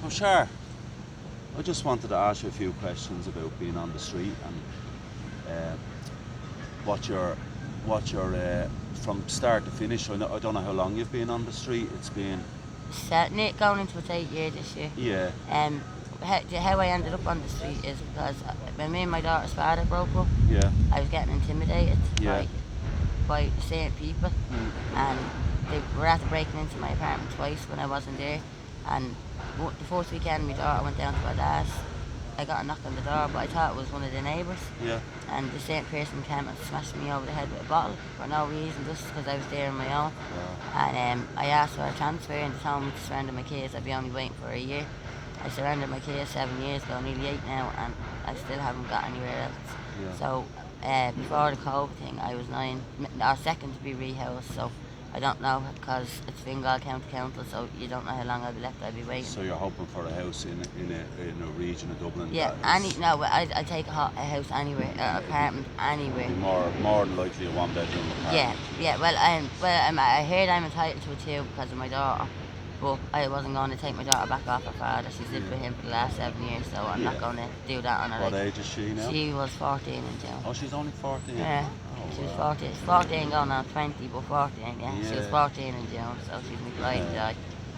So Sharon, I just wanted to ask you a few questions about being on the street and what your from start to finish. I don't know how long you've been on the street. It's been Certainly going into its 8 year this year. yeah, How I ended up on the street is because when me and my daughter's father broke up, yeah, I was getting intimidated Yeah. by certain people, and they were after breaking into my apartment twice when I wasn't there. And the first weekend, my daughter went down to her dad's. I got a knock on the door, but I thought it was one of the neighbours. yeah, And the same person came and smashed me over the head with a bottle for no reason, just because I was there on my own. wow. And I asked for a transfer, and they told me to surrender my case. I'd be only waiting for a year. I surrendered my case 7 years ago, nearly 8 now, and I still haven't got anywhere else. Yeah. So before the COVID thing, I was second to be rehoused. So I don't know, because it's Fingal County Council, so you don't know how long I'll be left. I'll be waiting. So you're hoping for a house in a region of Dublin? Yeah, I take a house anywhere, an apartment anywhere. More than likely a one-bedroom apartment. Yeah. Well, I heard I'm entitled to a 2 because of my daughter, but I wasn't going to take my daughter back off her father. She's lived with him for the last 7 years, so I'm not going to do that on her. What age is she now? She was 14 in June. Oh, she's only 14. Yeah. Oh, She was wow. 14 going on 20, but 14, yeah. She was Yeah. 14 in June, so she's my pride Yeah. joy.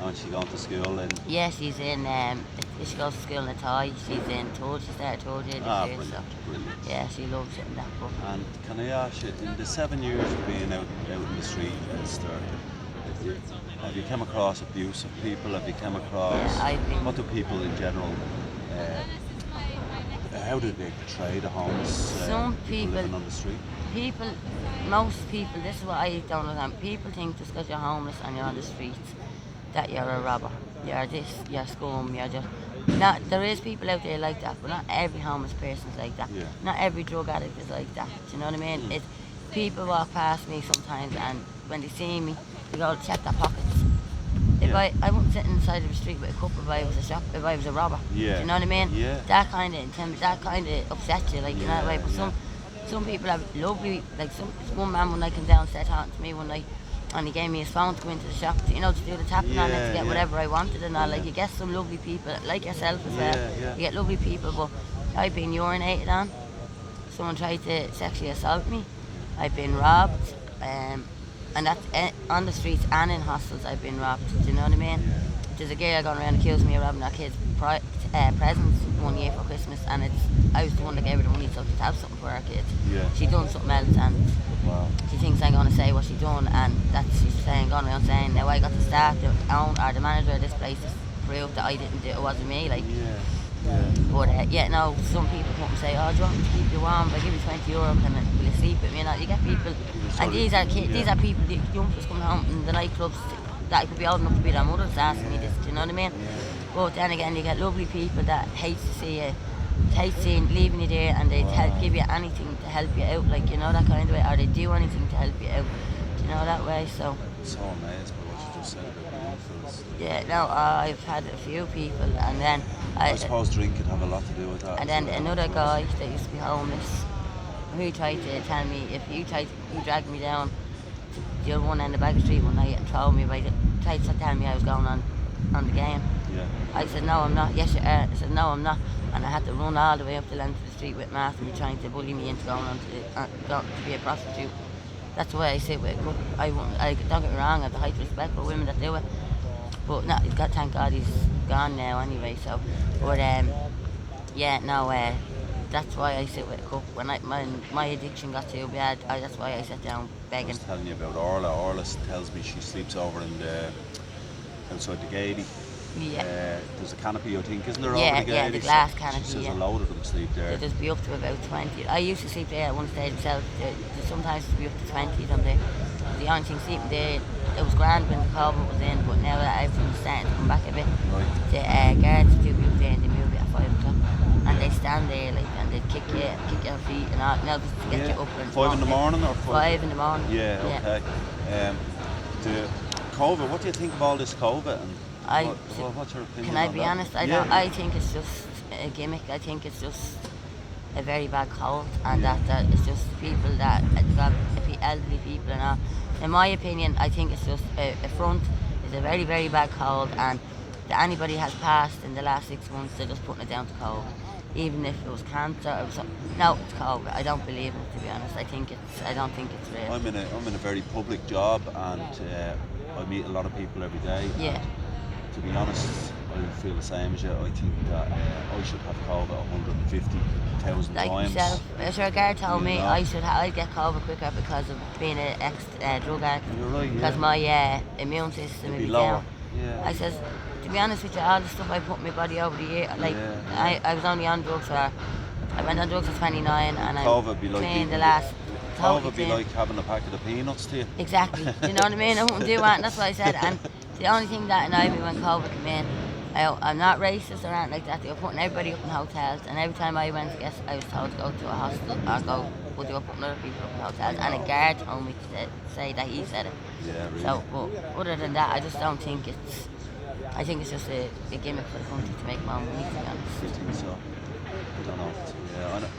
And she going to school and Yeah, she's in, she goes to school in Athy. She's in third, she started third year this year, so brilliant. yeah, she loves it in that book. And can I ask you, in the 7 years of being out in the street, Esther, have you come across abusive people? Have you come across? Yeah, I've been. What do people in general? How do they portray the homeless? Some people- living on the street. Most people, this is what I don't understand. People think just because you're homeless and you're on the streets that you're a robber. You're this, you're scum, you're just. Not, there is people out there like that, but not every homeless person's like that. Yeah. Not every drug addict is like that. Do you know what I mean? Mm. It's, people walk past me sometimes, and when they see me, they go check their pockets. If Yeah. I wouldn't sit inside of the street with a cup if I was if I was a robber. Yeah. Do you know what I mean? Yeah. That kind of upsets you, like, you know that way. But Yeah. some people have lovely, like one man when I came down said talking to me one night, and he gave me his phone to go into the shop, to do the tapping on it Yeah, to get yeah. whatever I wanted and all. Like, Yeah. you get some lovely people, like yourself as Yeah, well. yeah. You get lovely people, but I've been urinated on. Someone tried to sexually assault me. I've been robbed, and that's on the streets and in hostels. I've been robbed. Do you know what I mean? Yeah. There's a girl going around accusing me of robbing her kids' presents one year for Christmas, and I was the one that gave her the money so she'd have something for her kids. Yeah. She done something else, and Wow. she thinks I'm going to say what she done, and that's she's saying, going around saying, now I got the staff, the manager of this place to prove that I didn't do it, wasn't me. Like, Yeah. Yeah. but some people come and say, oh, do you want me to keep you warm? If I give you €20, will you sleep with me? You know, you get people, and these are kids, these are people, the youngsters coming home in the nightclubs that could be old enough to be their mothers asking me this. Do you know what I mean? Yeah. But then again, you get lovely people that hate to see you, hate seeing leaving you there, and they'd give you anything to help you out, like, you know, that kind of way, or they do anything to help you out. Do you know that way? So. So amazed by what you just said about the influence. Yeah, no, I've had a few people, and then I suppose drink could have a lot to do with that. and then another guy that used to be homeless, he tried to tell me he dragged me down to the other one end of Bagger Street one night and told me tried to tell me I was going on the game. Yeah. I said, no, I'm not. Yes, you are. I said, no, I'm not. And I had to run all the way up the length of the street with Martin trying to bully me into going on to be a prostitute. That's the way I sit with it. I don't get me wrong, I have the height of respect for women that do it. But no, thank God he's gone now anyway. So, but that's why I sit with a cup. When my addiction got too bad, that's why I sat down I begging. was telling you about Orla. Orla tells me she sleeps over outside the Gaiety. Yeah. There's a canopy, I think, isn't there? Yeah, over the yeah, Gaiety? the glass She canopy, says yeah. a load of them sleep there. There just be up to about 20. I used to sleep there at one stage myself. There sometimes be up to 20 of them there. The only thing sleeping there, it was grand when the COVID was in, but now that everything's starting to come back a bit, Right. the guards do be up there and they move it at 5 o'clock. And they stand there like, and they kick your feet and all, just to get you up. And 5 in the morning or 5 in the morning. Yeah, okay. The COVID, what do you think of all this COVID? And what's your opinion Can I on be that? honest? I think it's just a gimmick. I think it's just a very bad cold, and that it's just people that got elderly people and all. In my opinion, I think it's just a front. It's a very, very bad cold, and that anybody has passed in the last 6 months, they're just putting it down to COVID. Even if it was cancer, or something. No, it's COVID. I don't believe it, to be honest. I don't think it's real. I'm in a very public job, and I meet a lot of people every day. Yeah. To be honest, I feel the same as you. I think that I should have COVID 150,000 Like times. yourself, sure, Gar told me know? I'd get COVID quicker because of being an ex-drug addict. You're right, yeah. Because my immune system It'd would be be lower. down. Yeah. I says, to be honest with you, all the stuff I put in my body over the year, like Yeah. I was only on drugs I went on drugs at 29, and COVID be I'm like clean eating the last. COVID Totally be clean. like having a packet of peanuts to you. Exactly. Do you know what I mean? I wouldn't do that, and that's what I said. And the only thing that annoyed me when COVID came in, I'm not racist or anything like that. They were putting everybody up in hotels, and every time I went to guess, I was told to go to a hostel or they were putting other people up in hotels. And a guard told me to say that he said it. Yeah, really. So, but other than that, I just don't think it's. I think it's just a gimmick for the country to make more money, to be honest. I think so. I don't know. Yeah, I know.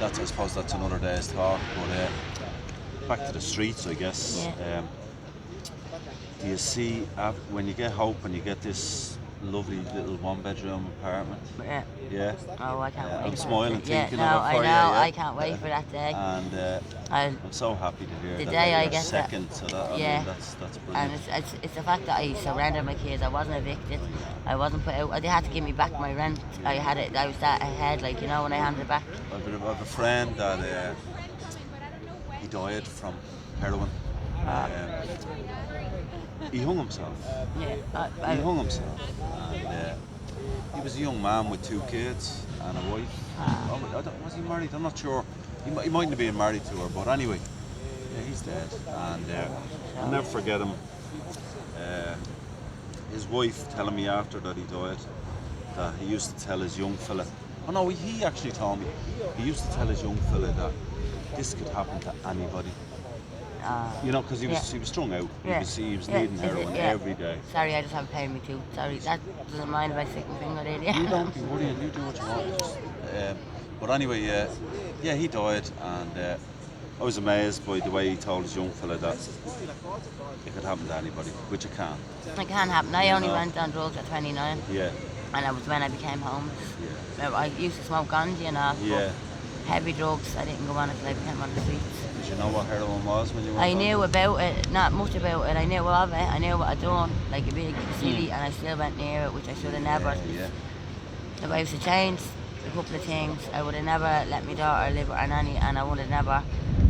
I suppose that's another day's talk. But back to the streets, I guess. Yeah. Do you see when you get hope and you get this lovely little one-bedroom apartment? Yeah. Yeah. Oh, I can't wait. I'm smiling thinking no, of it for I know. you. Yeah. I can't wait for that day. And I'm so happy to hear the that day you're I get second to that. I yeah. mean, that's And brilliant. it's the fact that I surrendered my kids. I wasn't evicted. I wasn't put out. They had to give me back my rent. I had it. I was that ahead, like, you know, when I handed it back. I've a friend that he died from heroin. He hung himself. Yeah. He hung himself. And he was a young man with 2 kids and a wife. Was he married? I'm not sure. He mightn't have been married to her, but anyway, yeah, he's dead. And I'll never forget him. His wife telling me after that he died that he used to tell his young fella. Oh no, he actually told me. He used to tell his young fella that this could happen to anybody. You know, because he was strung out. He was needing heroin every day. Sorry, I just have a pain in my tooth. Sorry, that doesn't mind if I stick my finger in it. You don't be worrying. You do what you want. Just, but anyway, yeah, he died, and I was amazed by the way he told his young fella that it could happen to anybody, which it can. It can happen. I only went on drugs at 29. Yeah. And that was when I became homeless. Yeah. I used to smoke ganja and all. Yeah. Heavy drugs, I didn't go on until I became on the streets. Did you know what heroin was when you were? I knew about it, not much about it. I knew of it. I knew what I'd done, like a big city, and I still went near it, which I should have never. Yeah. If I was to change a couple of things, I would have never let my daughter live with her nanny, and I would have never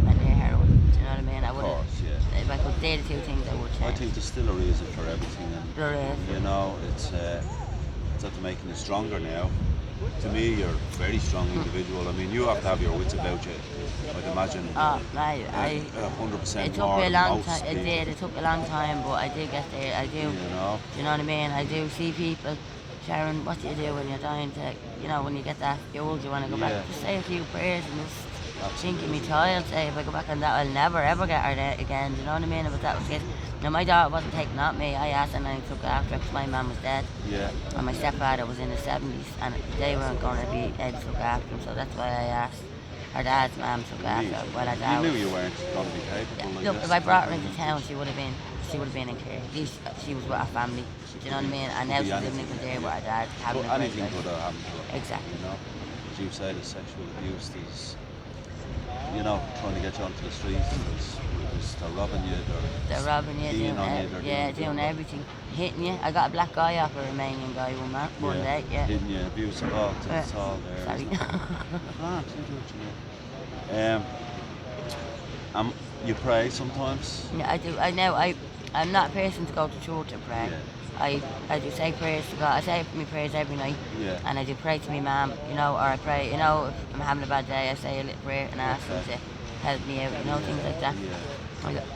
went near heroin. Do you know what I mean? I would. Of course, yeah. If I could do the 2 things, I would change. I think there's still a reason for everything, and There is. you know, it's after making you stronger now. To me, you're a very strong individual. I mean, you have to have your wits about you. I'd imagine. Oh, 100% it took more me a than long most time. It people. did. It took a long time, but I did get there. I do. You know. You know what I mean? I do see people. Sharon, what do you do when you're dying to, you know, when you get that old, you want to go Yeah. back? Just say a few prayers and just think of me Absolutely. child. Say, if I go back on that, I'll never ever get her there again. Do you know what I mean? But that was it. Now, my daughter wasn't taking at me. I asked and I took her after because my mum was dead. Yeah. And my stepfather was in his 70s and they weren't going to be able to look after him. So that's why I asked her dad's mum to look after her while her dad You was. knew you weren't going to be capable. Yeah. Look, if I brought her into town, she would have been in care. At least she was with her family. Do you know what I mean? And now she's living in Kildare with her dad. Having But a great anything life. could have happened to her. Exactly. You know, as you say, the sexual abuse is, you know, trying to get you onto the streets. They're robbing you. They're robbing you, peeing on you, they're doing everything. Hitting you. I got a black guy off a Romanian guy one day, yeah. Hitting you, abuse of all. It's all there. Sorry. isn't it? Grant, you do what you know. You pray sometimes. Yeah, I do. I know. I'm not a person to go to church and pray. Yeah. I do say prayers to God. I say my prayers every night. Yeah. And I do pray to my mum, you know, or I pray, you know, if I'm having a bad day, I say a little prayer and ask them to help me out, you know, things like that.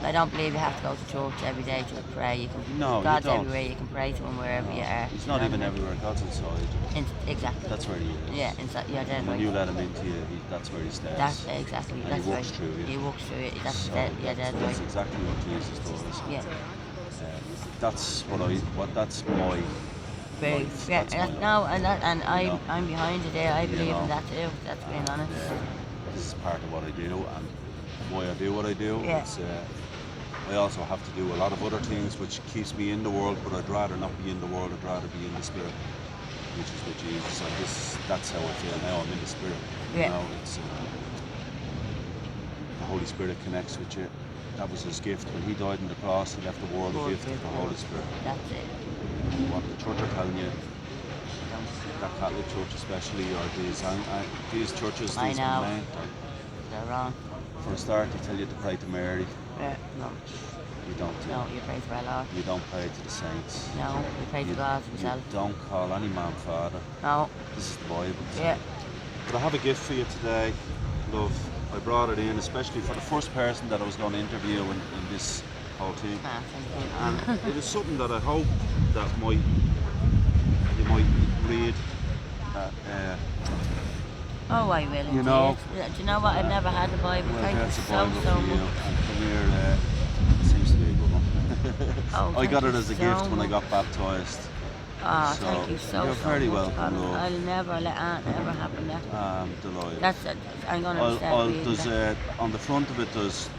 I don't believe you have to go to church every day to pray. You can. No, you God's don't. everywhere. You can pray to Him wherever you are. It's you not know even what I mean? everywhere. God's inside. Exactly. That's where He is. Yeah, inside. You're dead When right. you let Him into you, that's where He stays. That's exactly. And That's He right. walks through you. He walks through it. That's So dead. You're dead that's right. exactly what Jesus does. Yeah. That's that's my Very. life. Yeah. That's my life. No, and You know? I'm behind you there. I You believe know? in that too. That's being honest. This is part of what I do and why I do what I do. Yeah. It's I also have to do a lot of other things which keeps me in the world, but I'd rather not be in the world, I'd rather be in the spirit, which is with Jesus. And that's how I feel now. I'm in the spirit. Yeah. You know, it's the Holy Spirit connects with you. That was his gift. When he died on the cross, he left the world a gift of the Holy Spirit. That's it. And what the church are telling you, that Catholic church especially, or these churches, I these know. men, They're wrong. for a start, they tell you to pray to Mary. Yeah, no. You don't. No, you pray to our Lord. You don't pray to the saints. No, you pray to God himself. You don't call any man father. No. This is the Bible. Yeah. But I have a gift for you today, love. I brought it in especially for the first person that I was going to interview in this whole thing. Ah, thank you. And it is something that I hope that you might read. Oh, I will indeed. You know. Do you know what? I've never had a Bible. Well, Thank you that's a so, Bible so for you. much. And come here, it seems to be a good one. Oh, I got thank it you as a so gift when I much. got baptised. Ah, So, thank you so, you're so very much, welcome, Colin. love. I'll never let Aunt ever happen that. I'm delighted. That's it. I'm going to start reading There's that. on the front of it there's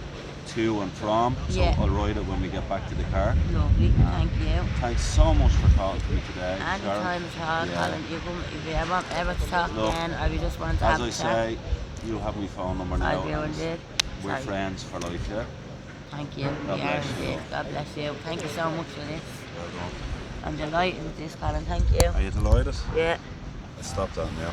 to and from, so Yeah. I'll write it when we get back to the car. Lovely. Thank you. Thanks so much for talking to me today, Any Sharon. time at all, Yeah. Colin. If you ever to talk Look, again, or you just want to As have I a chat, say, you have my phone number now. I do and indeed. We're Sorry. friends for life, yeah? Thank you. God We are bless you. indeed. God bless you. Thank you so much for this. Well done. I'm delighted with this, Colin. Thank you. Are you delighted? Yeah. Stop that now.